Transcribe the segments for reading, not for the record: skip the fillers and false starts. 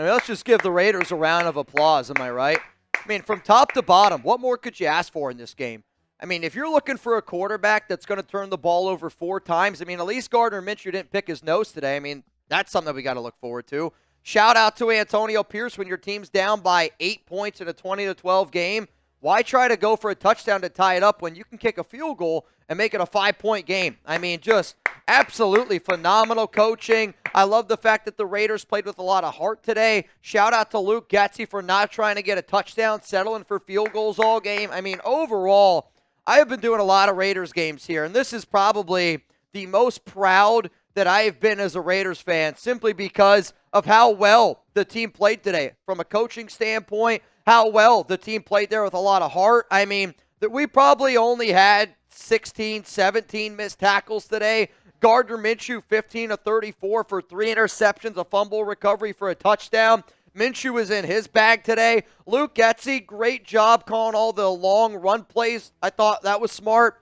I mean, let's just give the Raiders a round of applause, am I right? I mean, from top to bottom, what more could you ask for in this game? I mean, if you're looking for a quarterback that's going to turn the ball over 4 times, I mean, at least Gardner Minshew didn't pick his nose today. I mean, that's something that we got to look forward to. Shout out to Antonio Pierce when your team's down by 8 points in a 20-12 game. Why try to go for a touchdown to tie it up when you can kick a field goal and make it a 5-point game? I mean, just absolutely phenomenal coaching. I love the fact that the Raiders played with a lot of heart today. Shout out to Luke Getsy for not trying to get a touchdown, settling for field goals all game. I mean, overall, I have been doing a lot of Raiders games here, and this is probably the most proud that I have been as a Raiders fan simply because of how well the team played today. From a coaching standpoint, how well the team played there with a lot of heart. I mean, that we probably only had 16, 17 missed tackles today. Gardner Minshew, 15 of 34 for 3 interceptions, a fumble recovery for a touchdown. Minshew was in his bag today. Luke Getsy, great job calling all the long run plays. I thought that was smart.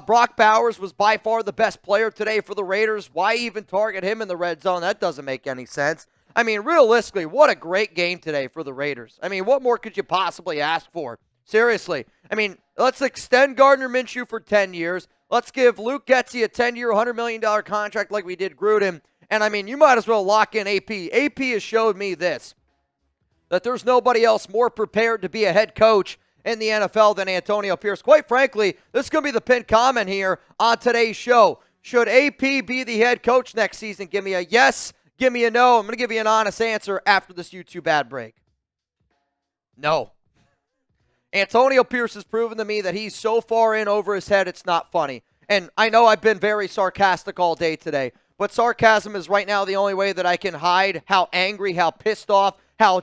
Brock Bowers was by far the best player today for the Raiders. Why even target him in the red zone? That doesn't make any sense. I mean, realistically, what a great game today for the Raiders. I mean, what more could you possibly ask for? Seriously. I mean, let's extend Gardner Minshew for 10 years. Let's give Luke Getsy a 10-year, $100 million contract like we did Gruden. And, I mean, you might as well lock in AP. AP has showed me this, that there's nobody else more prepared to be a head coach in the NFL than Antonio Pierce. Quite frankly, this is going to be the pinned comment here on today's show. Should AP be the head coach next season? Give me a yes, give me a no. I'm going to give you an honest answer after this YouTube ad break. No. Antonio Pierce has proven to me that he's so far in over his head, it's not funny. And I know I've been very sarcastic all day today, but sarcasm is right now the only way that I can hide how angry, how pissed off, how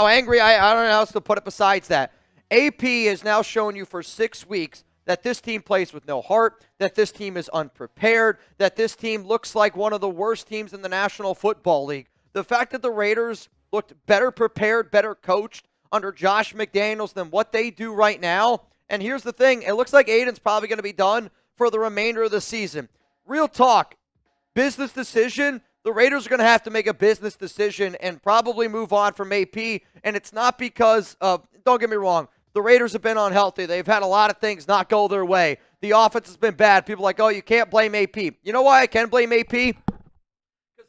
angry, I don't know how else to put it besides that. AP has now shown you for 6 weeks that this team plays with no heart, that this team is unprepared, that this team looks like one of the worst teams in the National Football League. The fact that the Raiders looked better prepared, better coached under Josh McDaniels than what they do right now. And here's the thing, it looks like Aidan's probably going to be done for the remainder of the season. Real talk, business decision, the Raiders are going to have to make a business decision and probably move on from AP. And it's not because of, don't get me wrong, the Raiders have been unhealthy. They've had a lot of things not go their way. The offense has been bad. People are like, oh, you can't blame AP. You know why I can blame AP? Because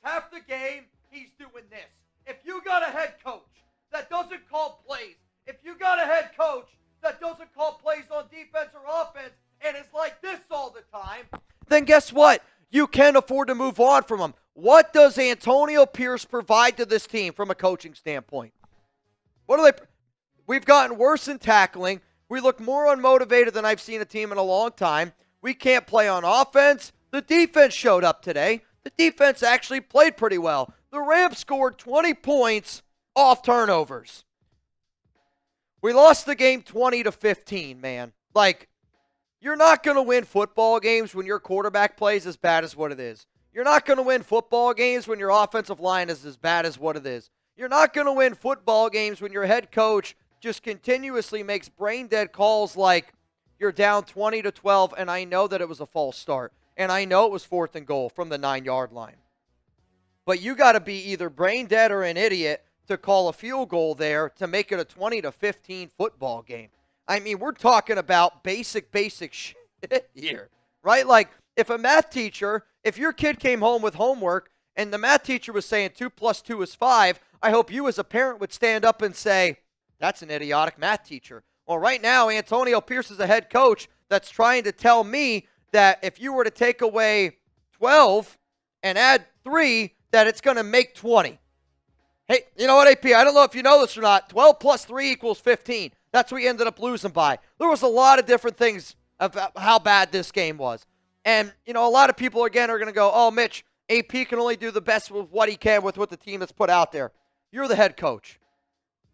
half the game, he's doing this. If you got a head coach that doesn't call plays, if you got a head coach that doesn't call plays on defense or offense and is like this all the time, then guess what? You can afford to move on from him. What does Antonio Pierce provide to this team from a coaching standpoint? What do they? We've gotten worse in tackling. We look more unmotivated than I've seen a team in a long time. We can't play on offense. The defense showed up today. The defense actually played pretty well. The Rams scored 20 points off turnovers. We lost the game 20-15, man. Like, you're not going to win football games when your quarterback plays as bad as what it is. You're not going to win football games when your offensive line is as bad as what it is. You're not going to win football games when your head coach just continuously makes brain-dead calls like you're down 20-12, and I know that it was a false start, and I know it was 4th and goal from the 9-yard line. But you got to be either brain-dead or an idiot to call a field goal there to make it a 20-15 football game. I mean, we're talking about basic shit here, right? Like, if a math teacher, if your kid came home with homework and the math teacher was saying 2 + 2 is 5, I hope you as a parent would stand up and say, that's an idiotic math teacher. Well, right now, Antonio Pierce is a head coach that's trying to tell me that if you were to take away 12 and add 3, that it's going to make 20. Hey, you know what, AP? I don't know if you know this or not. 12 + 3 equals 15. That's what we ended up losing by. There was a lot of different things about how bad this game was. And, you know, a lot of people, again, are going to go, oh, Mitch, AP can only do the best with what he can with what the team has put out there. You're the head coach.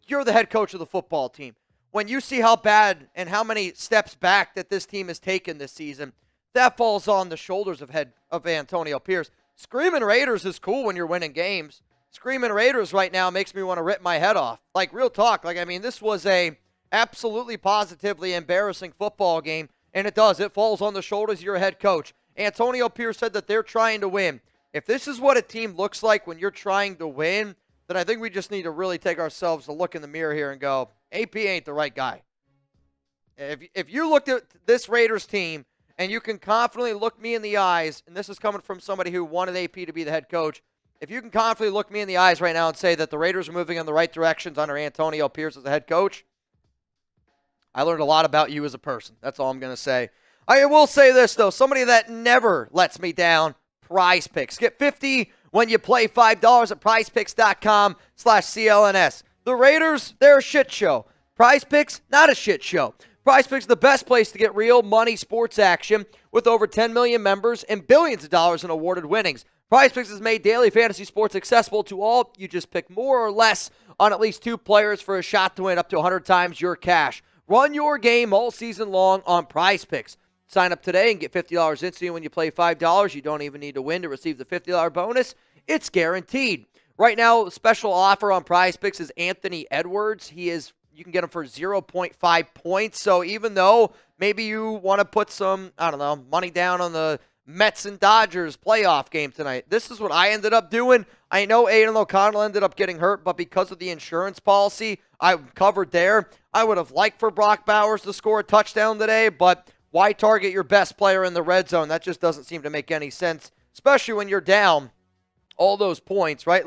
You're the head coach of the football team. When you see how bad and how many steps back that this team has taken this season, that falls on the shoulders of Antonio Pierce. Screaming Raiders is cool when you're winning games. Screaming Raiders right now makes me want to rip my head off. Like, real talk. Like, I mean, this was a absolutely positively embarrassing football game, and it does. It falls on the shoulders of your head coach. Antonio Pierce said that they're trying to win. If this is what a team looks like when you're trying to win, then I think we just need to really take ourselves a look in the mirror here and go, AP ain't the right guy. If you looked at this Raiders team and you can confidently look me in the eyes, and this is coming from somebody who wanted AP to be the head coach, if you can confidently look me in the eyes right now and say that the Raiders are moving in the right directions under Antonio Pierce as the head coach, I learned a lot about you as a person. That's all I'm going to say. I will say this, though. Somebody that never lets me down, Prize Picks. Get 50 when you play $5 at prizepicks.com/CLNS. The Raiders, they're a shit show. Prize Picks, not a shit show. Prize Picks is the best place to get real money sports action with over 10 million members and billions of dollars in awarded winnings. Prize Picks has made daily fantasy sports accessible to all. You just pick more or less on at least 2 players for a shot to win up to 100 times your cash. Run your game all season long on Prize Picks. Sign up today and get $50 instantly when you play $5. You don't even need to win to receive the $50 bonus. It's guaranteed. Right now, special offer on Prize Picks is Anthony Edwards. You can get him for 0.5 points. So even though maybe you want to put some, money down on the Mets and Dodgers playoff game tonight, this is what I ended up doing. I know Aidan O'Connell ended up getting hurt, but because of the insurance policy I covered there, I would have liked for Brock Bowers to score a touchdown today, but why target your best player in the red zone? That just doesn't seem to make any sense, especially when you're down all those points, right?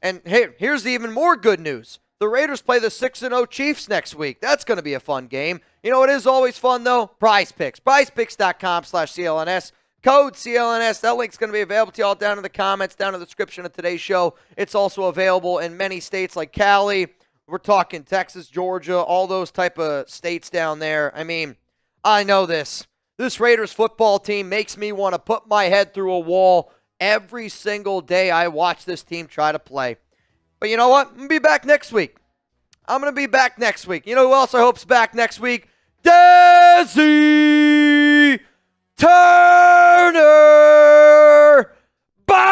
And hey, here's the even more good news. The Raiders play the 6-0 Chiefs next week. That's going to be a fun game. You know what is always fun, though? Prize Picks. PrizePicks.com/CLNS. Code CLNS. That link's going to be available to you all down in the comments, down in the description of today's show. It's also available in many states like Cali. We're talking Texas, Georgia, all those type of states down there. I mean, I know this. This Raiders football team makes me want to put my head through a wall every single day I watch this team try to play. But you know what? I'm going to be back next week. You know who else I hope's back next week? Desi Turner! Bang!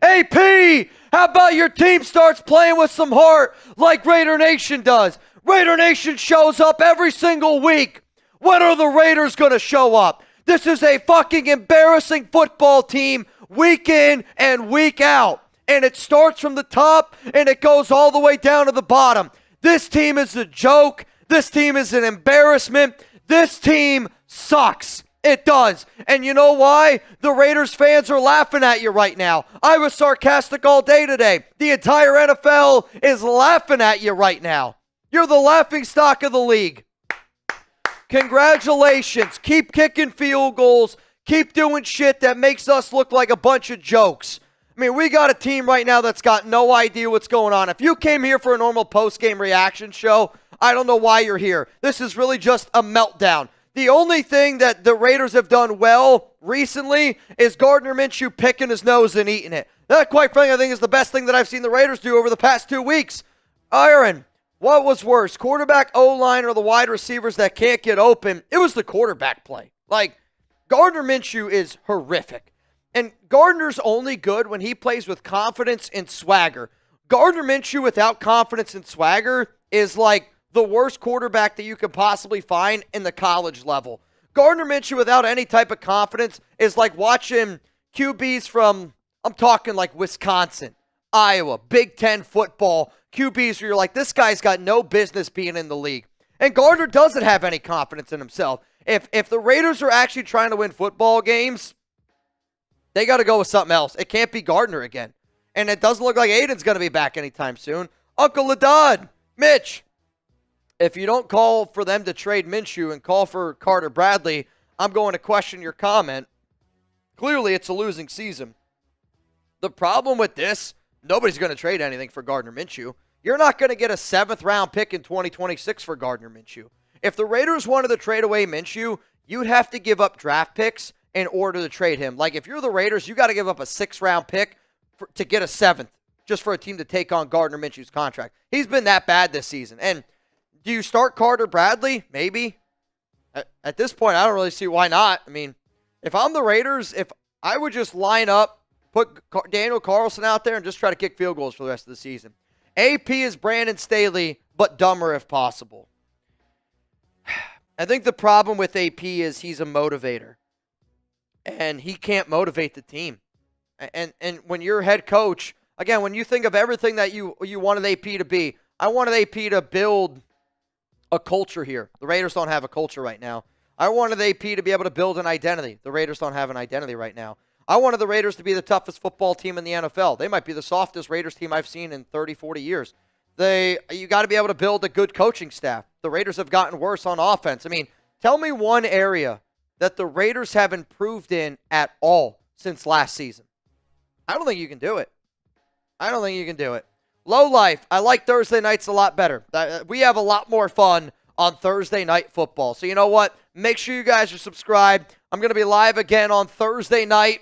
AP, how about your team starts playing with some heart like Raider Nation does? Raider Nation shows up every single week. When are the Raiders going to show up? This is a fucking embarrassing football team week in and week out. And it starts from the top and it goes all the way down to the bottom. This team is a joke. This team is an embarrassment. This team sucks. It does. And you know why? The Raiders fans are laughing at you right now. I was sarcastic all day today. The entire NFL is laughing at you right now. You're the laughing stock of the league. Congratulations. Keep kicking field goals. Keep doing shit that makes us look like a bunch of jokes. I mean, we got a team right now that's got no idea what's going on. If you came here for a normal post-game reaction show, I don't know why you're here. This is really just a meltdown. The only thing that the Raiders have done well recently is Gardner Minshew picking his nose and eating it. That, quite frankly, I think is the best thing that I've seen the Raiders do over the past 2 weeks. Aaron, what was worse, quarterback, O-line, or the wide receivers that can't get open? It was the quarterback play. Gardner Minshew is horrific. And Gardner's only good when he plays with confidence and swagger. Gardner Minshew without confidence and swagger is like the worst quarterback that you could possibly find in the college level. Gardner Minshew without any type of confidence is like watching QBs from, I'm talking like Wisconsin, Iowa, Big Ten football, QBs where you're like, this guy's got no business being in the league. And Gardner doesn't have any confidence in himself. If the Raiders are actually trying to win football games, they got to go with something else. It can't be Gardner again. And it doesn't look like Aidan's going to be back anytime soon. Uncle Ladad, Mitch, if you don't call for them to trade Minshew and call for Carter Bradley, I'm going to question your comment. Clearly, it's a losing season. The problem with this, nobody's going to trade anything for Gardner Minshew. You're not going to get a 7th-round pick in 2026 for Gardner Minshew. If the Raiders wanted to trade away Minshew, you'd have to give up draft picks in order to trade him. Like, if you're the Raiders, you got to give up a 6th-round pick to get a 7th, just for a team to take on Gardner Minshew's contract. He's been that bad this season. And do you start Carter Bradley? Maybe. At this point, I don't really see why not. I mean, if I'm the Raiders, if I would just line up, put Daniel Carlson out there and just try to kick field goals for the rest of the season. AP is Brandon Staley, but dumber if possible. I think the problem with AP is he's a motivator. And he can't motivate the team. And when you're head coach, again, when you think of everything that you wanted AP to be, I wanted AP to build a culture here. The Raiders don't have a culture right now. I wanted AP to be able to build an identity. The Raiders don't have an identity right now. I wanted the Raiders to be the toughest football team in the NFL. They might be the softest Raiders team I've seen in 30, 40 years. You got to be able to build a good coaching staff. The Raiders have gotten worse on offense. I mean, tell me one area that the Raiders have improved in at all since last season. I don't think you can do it. I don't think you can do it. Low life. I like Thursday nights a lot better. We have a lot more fun on Thursday night football. So you know what? Make sure you guys are subscribed. I'm going to be live again on Thursday night,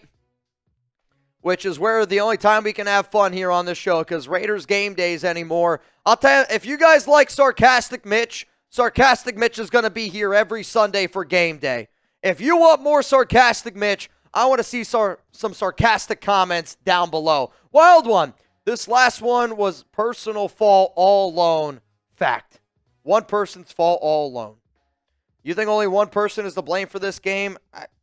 which is where the only time we can have fun here on this show, because Raiders game days anymore. I'll tell you, if you guys like Sarcastic Mitch is going to be here every Sunday for game day. If you want more Sarcastic Mitch, I want to see some sarcastic comments down below. Wild one. This last one was personal fault all alone. Fact. One person's fault all alone. You think only one person is to blame for this game?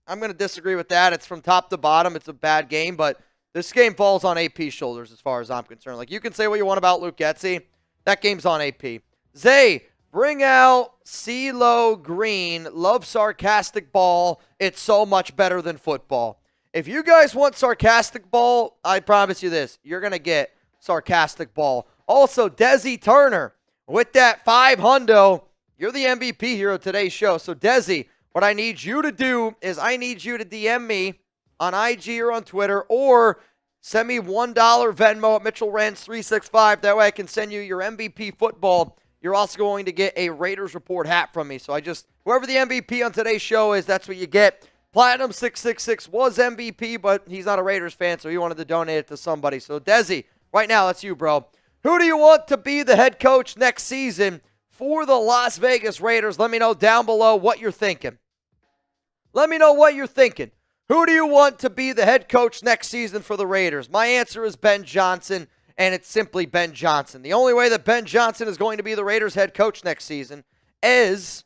I'm going to disagree with that. It's from top to bottom. It's a bad game, but this game falls on AP's shoulders as far as I'm concerned. Like, you can say what you want about Luke Getsy. That game's on AP. Zay, bring out CeeLo Green. Love sarcastic ball. It's so much better than football. If you guys want sarcastic ball, I promise you this. You're going to get sarcastic ball. Also, Desi Turner, with that 500, you're the MVP here of today's show. So, Desi, what I need you to do is I need you to DM me on IG or on Twitter, or send me $1 Venmo at Mitchell Renz 365. That way I can send you your MVP football. You're also going to get a Raiders Report hat from me. So whoever the MVP on today's show is, that's what you get. Platinum 666 was MVP, but he's not a Raiders fan, so he wanted to donate it to somebody. So, Desi, right now, that's you, bro. Who do you want to be the head coach next season for the Las Vegas Raiders? Let me know down below what you're thinking. Let me know what you're thinking. Who do you want to be the head coach next season for the Raiders? My answer is Ben Johnson, and it's simply Ben Johnson. The only way that Ben Johnson is going to be the Raiders head coach next season is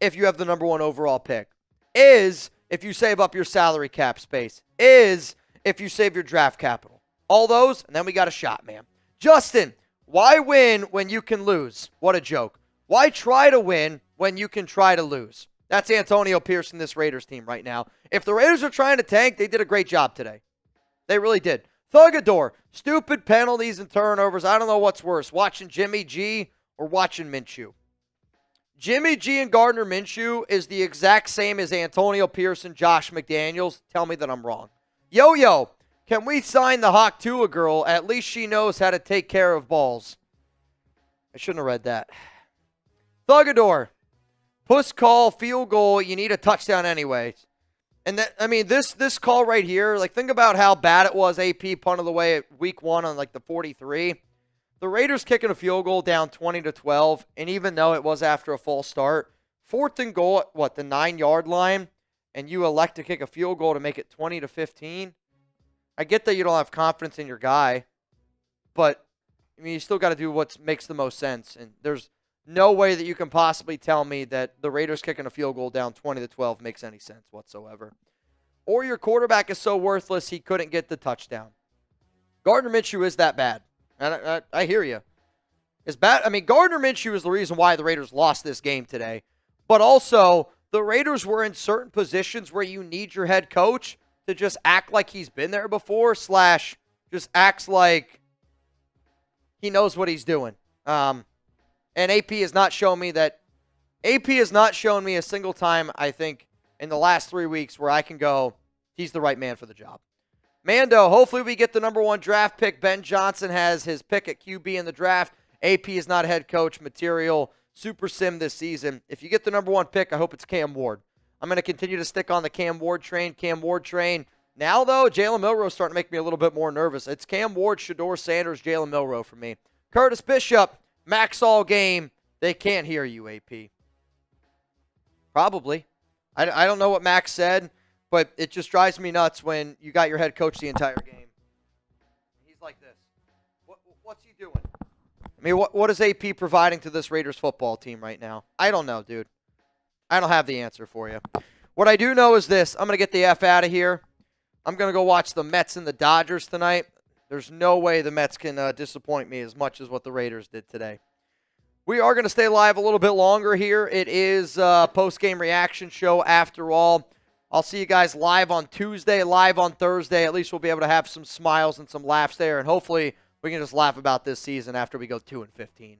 if you have the number 1 overall pick, is if you save up your salary cap space, is if you save your draft capital. All those, and then we got a shot, man. Justin, why win when you can lose? What a joke. Why try to win when you can try to lose? That's Antonio Pierce in this Raiders team right now. If the Raiders are trying to tank, they did a great job today. They really did. Thugador, stupid penalties and turnovers. I don't know what's worse, watching Jimmy G or watching Minshew. Jimmy G and Gardner Minshew is the exact same as Antonio Pierce and Josh McDaniels. Tell me that I'm wrong. Yo-Yo, can we sign the Hawk Tua girl? At least she knows how to take care of balls. I shouldn't have read that. Thugador, puss call, field goal, you need a touchdown anyway. And that, I mean, this call right here, like, think about how bad it was. AP punted away at week 1 on like the 43. The Raiders kicking a field goal down 20-12, and even though it was after a false start, 4th and goal at the 9-yard line, and you elect to kick a field goal to make it 20-15. I get that you don't have confidence in your guy, but I mean, you still got to do what makes the most sense. And there's no way that you can possibly tell me that the Raiders kicking a field goal down 20-12 makes any sense whatsoever. Or your quarterback is so worthless he couldn't get the touchdown. Gardner Minshew is that bad. And I hear you. It's bad. I mean, Gardner Minshew is the reason why the Raiders lost this game today. But also, the Raiders were in certain positions where you need your head coach to just act like he's been there before, / just acts like he knows what he's doing. And AP has not shown me that. AP has not shown me a single time, I think, in the last 3 weeks where I can go, he's the right man for the job. Mando, hopefully we get the number 1 draft pick. Ben Johnson has his pick at QB in the draft. AP is not head coach material. Super sim this season. If you get the number 1 pick, I hope it's Cam Ward. I'm going to continue to stick on the Cam Ward train. Now, though, Jalen Milroe is starting to make me a little bit more nervous. It's Cam Ward, Shedeur Sanders, Jalen Milroe for me. Curtis Bishop, Max all game. They can't hear you, AP. Probably. I don't know what Max said, but it just drives me nuts when you got your head coach the entire game. He's like this. What's he doing? I mean, what is AP providing to this Raiders football team right now? I don't know, dude. I don't have the answer for you. What I do know is this. I'm going to get the F out of here. I'm going to go watch the Mets and the Dodgers tonight. There's no way the Mets can disappoint me as much as what the Raiders did today. We are going to stay live a little bit longer here. It is a post-game reaction show after all. I'll see you guys live on Tuesday, live on Thursday. At least we'll be able to have some smiles and some laughs there, and hopefully we can just laugh about this season after we go 2-15.